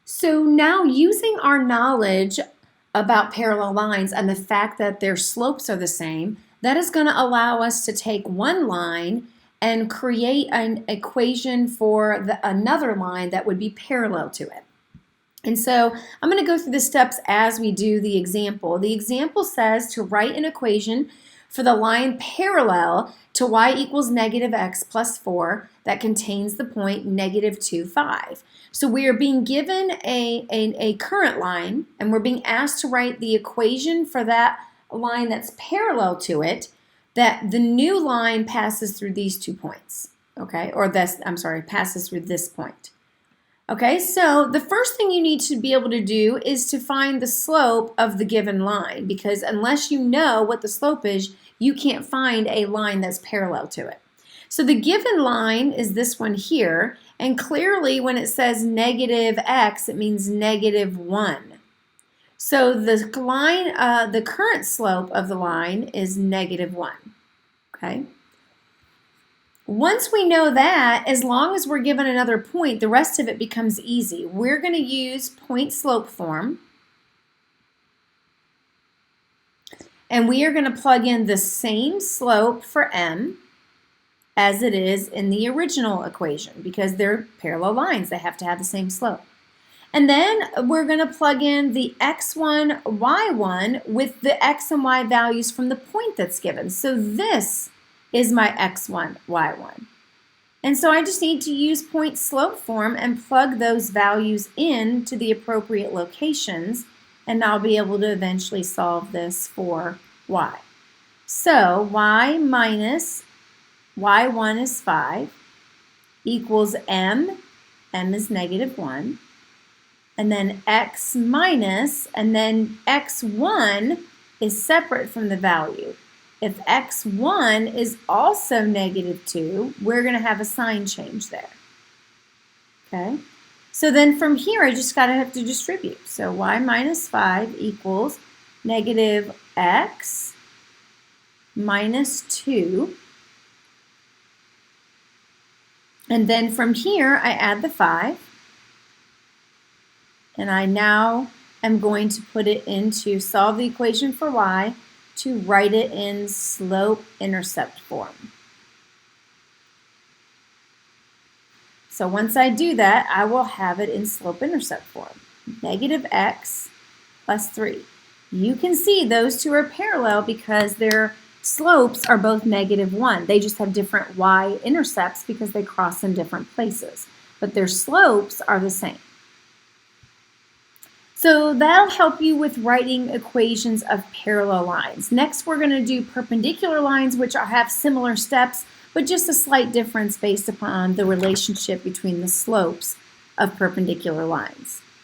So now using our knowledge about parallel lines and the fact that their slopes are the same, that is going to allow us to take one line and create an equation for another line that would be parallel to it. And so I'm going to go through the steps as we do the example. The example says to write an equation for the line parallel to y equals negative x plus 4 that contains the point negative 2, 5. So we are being given a current line, and we're being asked to write the equation for that line that's parallel to it, that the new line passes through these 2 points, okay? Or this, I'm sorry, passes through this point. Okay, so the first thing you need to be able to do is to find the slope of the given line, because unless you know what the slope is, you can't find a line that's parallel to it. So the given line is this one here, and clearly when it says negative x, it means negative 1. So the line, the current slope of the line is negative 1, okay? Once we know that, as long as we're given another point, the rest of it becomes easy. We're going to use point slope form. And we are going to plug in the same slope for m as it is in the original equation because they're parallel lines. They have to have the same slope. And then we're going to plug in the x1, y1 with the x and y values from the point that's given. So this is my x1, y1. And so I just need to use point slope form and plug those values in to the appropriate locations, and I'll be able to eventually solve this for y. So y minus y1 is 5 equals m is negative 1, and then x minus, and then x1 is separate from the value. If x1 is also negative 2, we're going to have a sign change there. Okay? So then from here, I just have to distribute. So y minus 5 equals negative x minus 2. And then from here, I add the 5. And I now am going to put it into solve the equation for y to write it in slope-intercept form. So once I do that, I will have it in slope-intercept form. Negative x plus 3. You can see those two are parallel because their slopes are both negative 1. They just have different y-intercepts because they cross in different places. But their slopes are the same. So that'll help you with writing equations of parallel lines. Next, we're going to do perpendicular lines, which have similar steps, but just a slight difference based upon the relationship between the slopes of perpendicular lines.